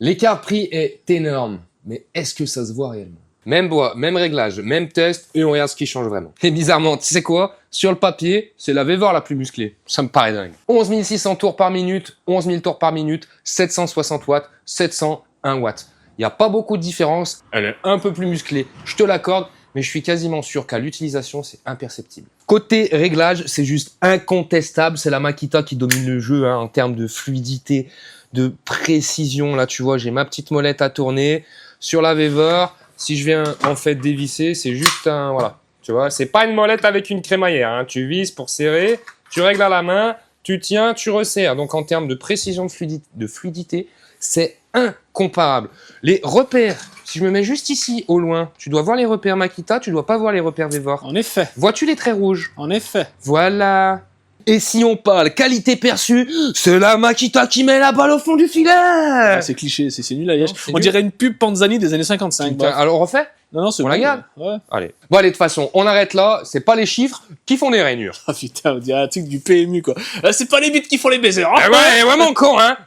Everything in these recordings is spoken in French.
L'écart de prix est énorme, mais est-ce que ça se voit réellement? Même bois, même réglage, même test, et on regarde ce qui change vraiment. Et bizarrement, tu sais quoi? Sur le papier, c'est la V-VOR la plus musclée. Ça me paraît dingue. 11 600 tours par minute, 11 000 tours par minute, 760 watts, 701 watts. Il n'y a pas beaucoup de différence. Elle est un peu plus musclée, je te l'accorde, mais je suis quasiment sûr qu'à l'utilisation, c'est imperceptible. Côté réglage, c'est juste incontestable. C'est la Makita qui domine le jeu hein, en termes de fluidité, de précision. Là, tu vois, j'ai ma petite molette à tourner. Sur la V-VOR, si je viens en fait dévisser, c'est juste un... Voilà, tu vois, c'est pas une molette avec une crémaillère. Hein. Tu vises pour serrer, tu règles à la main, tu tiens, tu resserres. Donc, en termes de précision de fluidité, c'est incomparable. Les repères, si je me mets juste ici, au loin, tu dois voir les repères Makita, tu dois pas voir les repères V-VOR. En effet. Vois-tu les traits rouges? En effet. Voilà. Et si on parle qualité perçue, c'est la Makita qui met la balle au fond du filet. Ah, c'est cliché, c'est nul à Liège. On dirait une pub Panzani des années 55. Putain, alors on refait? Non, non, c'est On bon, la garde? Ouais. Allez. Bon allez, de toute façon, on arrête là. C'est pas les chiffres qui font les rainures. Ah putain, on dirait un truc du PMU quoi. C'est pas les bits qui font les baisers. Ah ouais, vraiment con hein.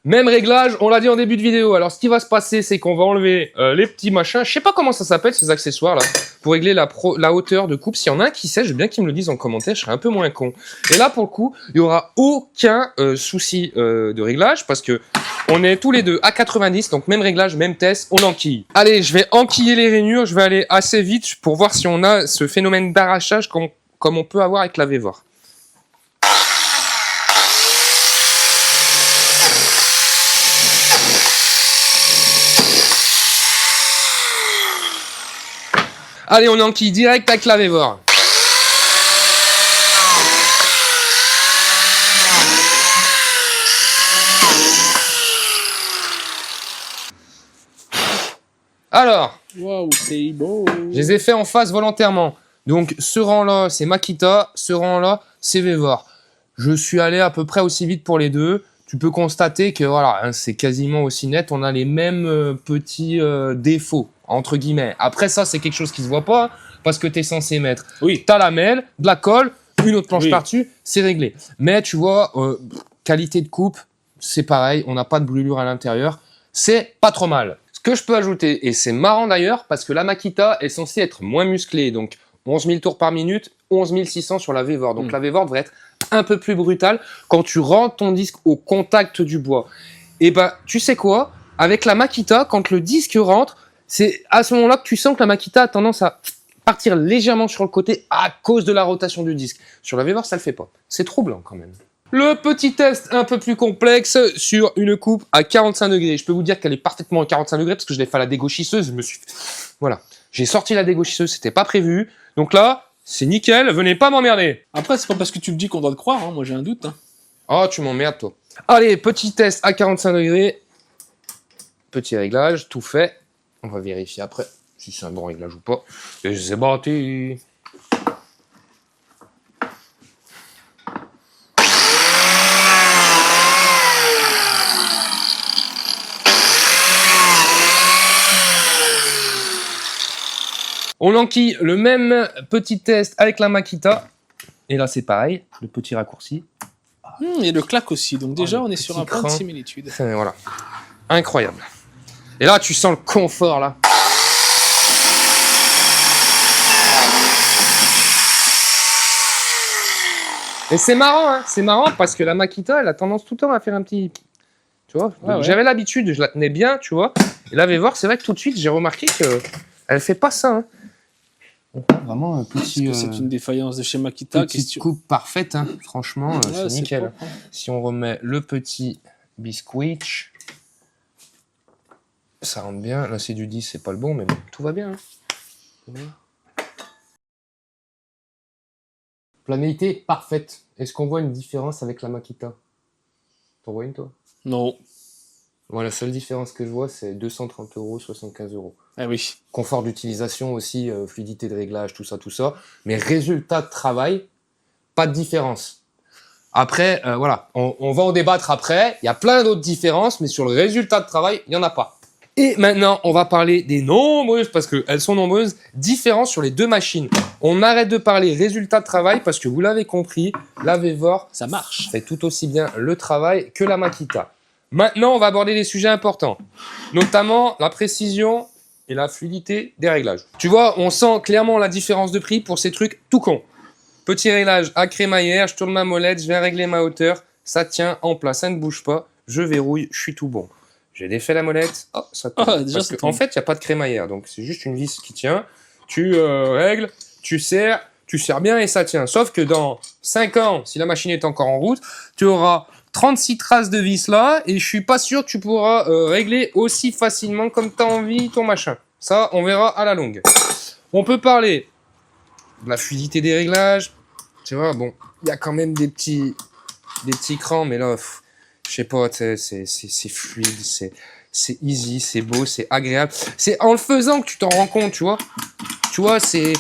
Même réglage, on l'a dit en début de vidéo. Alors ce qui va se passer, c'est qu'on va enlever les petits machins. Je sais pas comment ça s'appelle ces accessoires là, pour régler la hauteur de coupe. S'il y en a un qui sait, je veux bien qu'ils me le disent en commentaire. Je serai un peu moins con. Et là pour le coup, il y aura aucun souci de réglage parce que on est tous les deux à 90, donc même réglage, même test, on enquille. Allez, je vais enquiller les rainures. Je vais aller assez vite pour voir si on a ce phénomène d'arrachage comme on peut avoir avec la V-VOR. Allez, on enquille direct avec la V-VOR. Alors, waouh, c'est beau. Je les ai fait en face volontairement. Donc, ce rang-là, c'est Makita. Ce rang-là, c'est V-VOR. Je suis allé à peu près aussi vite pour les deux. Tu peux constater que voilà, hein, c'est quasiment aussi net. On a les mêmes petits défauts, entre guillemets. Après, ça, c'est quelque chose qui se voit pas parce que tu es censé mettre. Oui. Tu as la mêle, de la colle, une autre planche par-dessus, c'est réglé. Mais tu vois, qualité de coupe, c'est pareil. On n'a pas de brûlure à l'intérieur. C'est pas trop mal. Ce que je peux ajouter, et c'est marrant d'ailleurs, parce que la Makita est censée être moins musclée, donc 11 000 tours par minute, 11 600 sur la V-VOR. Donc la V-VOR devrait être un peu plus brutale quand tu rentres ton disque au contact du bois. Et ben, tu sais quoi? Avec la Makita, quand le disque rentre, c'est à ce moment-là que tu sens que la Makita a tendance à partir légèrement sur le côté à cause de la rotation du disque. Sur la V-VOR, ça le fait pas. C'est troublant quand même. Le petit test un peu plus complexe sur une coupe à 45 degrés. Je peux vous dire qu'elle est parfaitement à 45 degrés parce que je l'ai fait à la dégauchisseuse. Voilà. J'ai sorti la dégauchisseuse, c'était pas prévu. Donc là, c'est nickel, venez pas m'emmerder. Après, c'est pas parce que tu me dis qu'on doit te croire, hein. Moi j'ai un doute. Hein. Oh, tu m'emmerdes toi. Allez, petit test à 45 degrés. Petit réglage, tout fait. On va vérifier après si c'est un bon réglage ou pas. Et c'est parti. On enquille le même petit test avec la Makita. Et là, c'est pareil, le petit raccourci. Et le claque aussi. Donc déjà, on est sur un point de similitude. Voilà. Incroyable. Et là, tu sens le confort, là. Et c'est marrant, hein. C'est marrant parce que la Makita, elle a tendance tout le temps à faire un petit... Tu vois, j'avais l'habitude, je la tenais bien, tu vois. Et là, voir, c'est vrai que tout de suite, j'ai remarqué qu'elle fait pas ça, hein. Vraiment un petit. C'est une défaillance de chez Makita. Petite coupe parfaite, hein. Franchement, c'est nickel. Propre, hein. Si on remet le petit biscuit, ça rentre bien. Là, c'est du 10, c'est pas le bon, mais bon, tout va bien. Hein. Planalité parfaite. Est-ce qu'on voit une différence avec la Makita? T'en vois une, toi? Non. Moi, la seule différence que je vois, c'est 230 €, 75 €. Ah oui. Confort d'utilisation aussi, fluidité de réglage, tout ça, tout ça. Mais résultat de travail, pas de différence. Après, voilà, on va en débattre après. Il y a plein d'autres différences, mais sur le résultat de travail, il n'y en a pas. Et maintenant, on va parler des nombreuses, parce qu'elles sont nombreuses, différences sur les deux machines. On arrête de parler résultat de travail, parce que vous l'avez compris, la V-VOR, ça marche. fait tout aussi bien le travail que la Makita. Maintenant, on va aborder des sujets importants, notamment la précision et la fluidité des réglages. Tu vois, on sent clairement la différence de prix pour ces trucs tout cons. Petit réglage à crémaillère, je tourne ma molette, je viens régler ma hauteur, ça tient en place, ça ne bouge pas, je verrouille, je suis tout bon. J'ai défait la molette, oh, ça tourne. En fait, il n'y a pas de crémaillère, donc c'est juste une vis qui tient. Tu règles, tu serres bien et ça tient. Sauf que dans 5 ans, si la machine est encore en route, tu auras 36 traces de vis là, et je suis pas sûr que tu pourras régler aussi facilement comme tu as envie ton machin. Ça, on verra à la longue. On peut parler de la fluidité des réglages. Tu vois, bon, il y a quand même des petits crans, mais là, je sais pas, c'est fluide, c'est easy, c'est beau, c'est agréable. C'est en le faisant que tu t'en rends compte, tu vois. Tu vois, c'est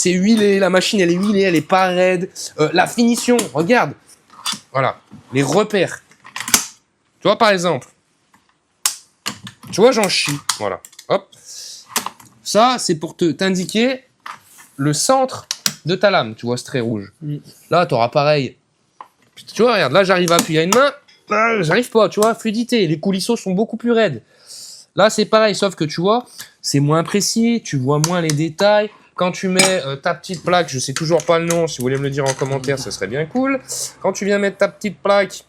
huilé, la machine, elle est huilée, elle est pas raide. La finition, regarde. Voilà, les repères. Tu vois, par exemple. Tu vois, j'en chie. Voilà, hop. Ça, c'est pour t'indiquer le centre de ta lame, tu vois, ce trait rouge. Là, tu auras pareil. Tu vois, regarde, là, j'arrive à appuyer à une main. J'arrive pas, tu vois, fluidité. Les coulisseaux sont beaucoup plus raides. Là, c'est pareil, sauf que tu vois, c'est moins précis, tu vois moins les détails. Quand tu mets ta petite plaque, je sais toujours pas le nom, si vous voulez me le dire en commentaire, ça serait bien cool. Quand tu viens mettre ta petite plaque,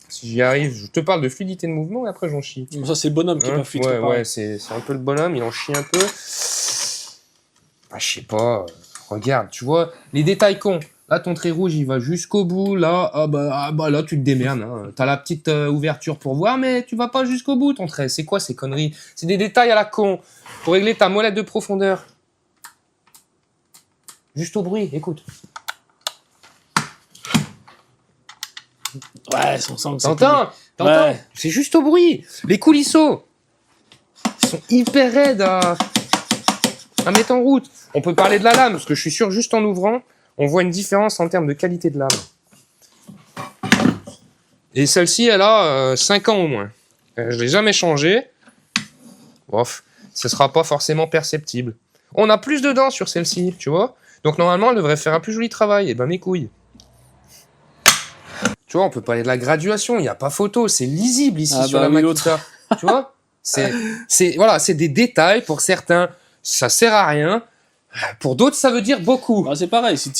si j'y arrive, je te parle de fluidité de mouvement et après j'en chie. Ça, c'est le bonhomme qui est pas fluide. Ouais, c'est un peu le bonhomme, il en chie un peu. Bah, je sais pas, regarde, tu vois, les détails cons. Là, ton trait rouge, il va jusqu'au bout. Là, là, tu te démerdes. Hein. T'as la petite ouverture pour voir, mais tu vas pas jusqu'au bout, ton trait. C'est quoi ces conneries? C'est des détails à la con. Pour régler ta molette de profondeur. Juste au bruit, écoute. Ouais, on sent que T'entends? Ouais. C'est juste au bruit. Les coulisseaux, ils sont hyper raides à mettre en route. On peut parler de la lame, parce que je suis sûr, juste en ouvrant, on voit une différence en termes de qualité de lame. Et celle-ci, elle a 5 ans au moins. Je ne l'ai jamais changée. Bof, ce ne sera pas forcément perceptible. On a plus de dents sur celle-ci, tu vois. Donc normalement, elle devrait faire un plus joli travail. Et ben mes couilles. Tu vois, on peut parler de la graduation. Il n'y a pas photo. C'est lisible ici sur la Makita. Tu vois, voilà, c'est des détails. Pour certains, ça sert à rien. Pour d'autres, ça veut dire beaucoup. Bah, c'est pareil, si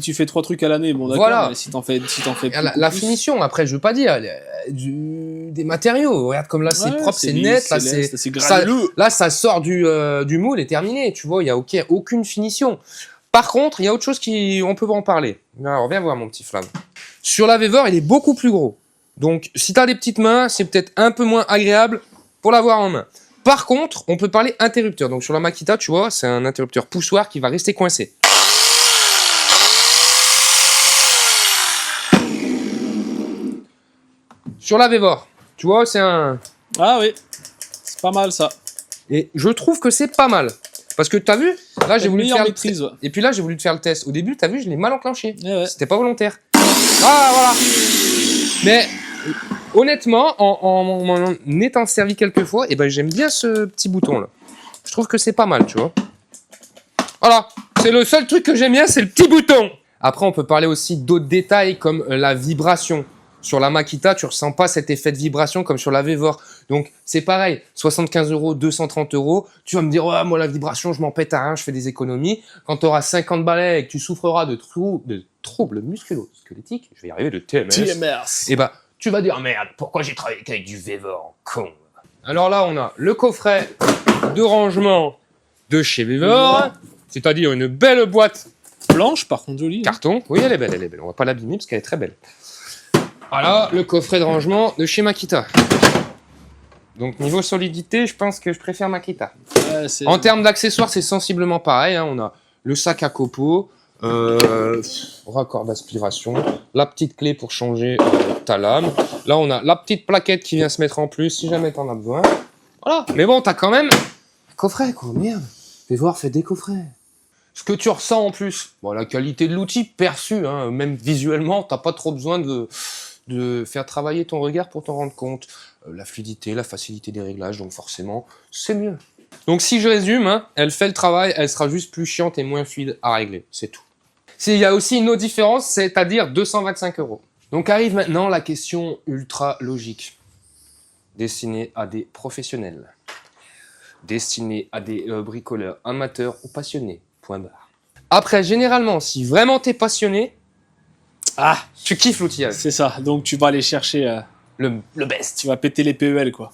tu fais 3 trucs à l'année, bon d'accord, voilà. Mais si t'en fais plus, la finition, après, je veux pas dire, des matériaux. Regarde comme là, c'est propre, c'est net. Là, c'est granuleux. Là, ça sort du moule et terminé. Tu vois, il y a aucune finition. Par contre, il y a autre chose on peut en parler. Alors, viens voir mon petit Flav. Sur la Vevor, il est beaucoup plus gros. Donc, si t'as des petites mains, c'est peut-être un peu moins agréable pour l'avoir en main. Par contre, on peut parler interrupteur. Donc sur la Makita, tu vois, c'est un interrupteur poussoir qui va rester coincé. Sur la Vevor, tu vois, c'est un... Ah oui, c'est pas mal ça. Et je trouve que c'est pas mal. Parce que t'as vu, là j'ai voulu te faire maîtrise, ouais. Et puis là j'ai voulu te faire le test. Au début, t'as vu, je l'ai mal enclenché. Ouais. C'était pas volontaire. Ah voilà. Mais... honnêtement, en étant servi quelques fois, eh ben, j'aime bien ce petit bouton-là. Je trouve que c'est pas mal, tu vois. Voilà, c'est le seul truc que j'aime bien, c'est le petit bouton. Après, on peut parler aussi d'autres détails comme la vibration. Sur la Makita, tu ressens pas cet effet de vibration comme sur la Vevor. Donc, c'est pareil, 75 €, 230 €. Tu vas me dire, ouais, moi, la vibration, je m'en pète à rien, je fais des économies. Quand tu auras 50 balais et que tu souffreras de troubles musculo-squelettiques, je vais y arriver, de TMS. Et bah, tu vas dire, merde, pourquoi j'ai travaillé avec du Vevor, con. Alors là, on a le coffret de rangement de chez Vevor, c'est-à-dire une belle boîte blanche, par contre jolie. Carton, oui, elle est belle. On va pas l'abîmer parce qu'elle est très belle. Voilà, le coffret de rangement de chez Makita. Donc niveau solidité, je pense que je préfère Makita. En termes d'accessoires, c'est sensiblement pareil. Hein. On a le sac à copeaux, raccord d'aspiration, la petite clé pour changer ta lame. Là, on a la petite plaquette qui vient se mettre en plus si jamais t'en as besoin. Voilà. Mais bon, t'as quand même un coffret, quoi. Merde. Vevor fait des coffrets. Ce que tu ressens en plus, bon, la qualité de l'outil perçue, hein, même visuellement, t'as pas trop besoin de faire travailler ton regard pour t'en rendre compte. La fluidité, la facilité des réglages, donc forcément, c'est mieux. Donc si je résume, hein, elle fait le travail, elle sera juste plus chiante et moins fluide à régler, c'est tout. Il y a aussi une autre différence, c'est-à-dire 225 €. Donc arrive maintenant la question ultra logique. destiné à des professionnels, destiné à des bricoleurs amateurs ou passionnés. Point barre. Après, généralement, si vraiment t'es passionné, tu kiffes l'outillage. C'est ça. Donc tu vas aller chercher Le best. tu vas péter les PEL quoi.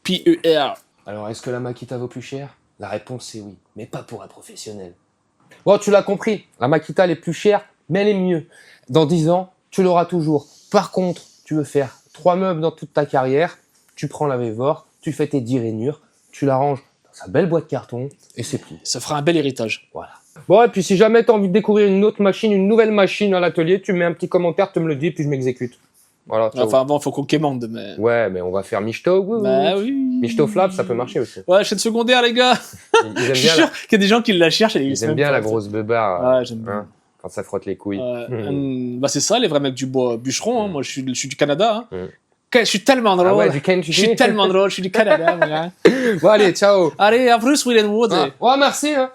PER. Alors, est-ce que la Makita vaut plus cher? La réponse est oui, mais pas pour un professionnel. Bon, tu l'as compris, la Makita elle est plus chère, mais elle est mieux. Dans 10 ans, tu l'auras toujours. Par contre, tu veux faire 3 meubles dans toute ta carrière, tu prends la Vévor, tu fais tes 10 rainures, tu la ranges dans sa belle boîte carton et c'est plié. Ça fera un bel héritage. Voilà. Bon, et puis si jamais tu as envie de découvrir une autre machine, une nouvelle machine à l'atelier, tu mets un petit commentaire, tu me le dis, puis je m'exécute. Voilà. ciao. Enfin bon, faut qu'on quémande, mais. Ouais, mais on va faire Michto. Bah oui. Michto Flap, ça peut marcher aussi. Ouais, chaîne secondaire, les gars. Ils aiment Je suis bien, sûr qu'il y a des gens qui la cherchent. ils aiment bien la grosse beubare. Ouais, j'aime bien. Quand ça frotte les couilles. Bah c'est ça, les vrais mecs du bois bûcheron. Hein. Moi, je suis du Canada. Hein. Mm. Je suis tellement drôle. Ah ouais, du Ken, tu Je suis dis tellement drôle. Je suis du Canada, mon gars. Bon, allez, ciao. Allez, à plus, William Wood. Ouais, merci. Hein.